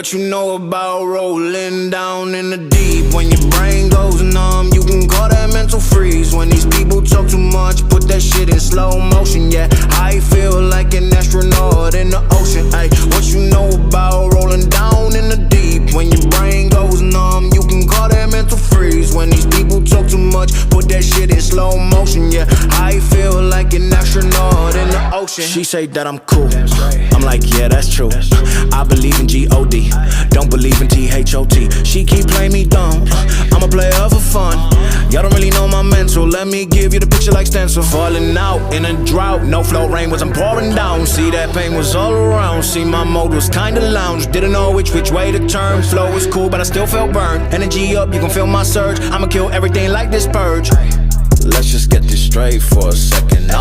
what you know about rolling down in the deep? When your brain goes numb, you can call that mental freeze. When these people talk too much, put that shit in slow motion. Yeah, I feel like an astronaut in the ocean. Ay, what you know about rolling down in the deep? When your brain goes numb, you can call that mental freeze. When these people talk too much, put that shit in slow motion. Yeah, I feel like an astronaut in the ocean. She say that I'm cool, I'm like, yeah, that's true. I believe in G-O-D, don't believe in T-H-O-T. She keep playing me dumb, I'm a player for fun. Y'all don't really know my mental, let me give you the picture like stencil. Falling out in a drought, no flow, rain wasn't pouring down. See, that pain was all around, see, my mode was kinda lounge. Didn't know which way to turn, flow was cool but I still felt burned. Energy up, you can feel my surge, I'ma kill everything like this purge. Let's just get this straight for a second,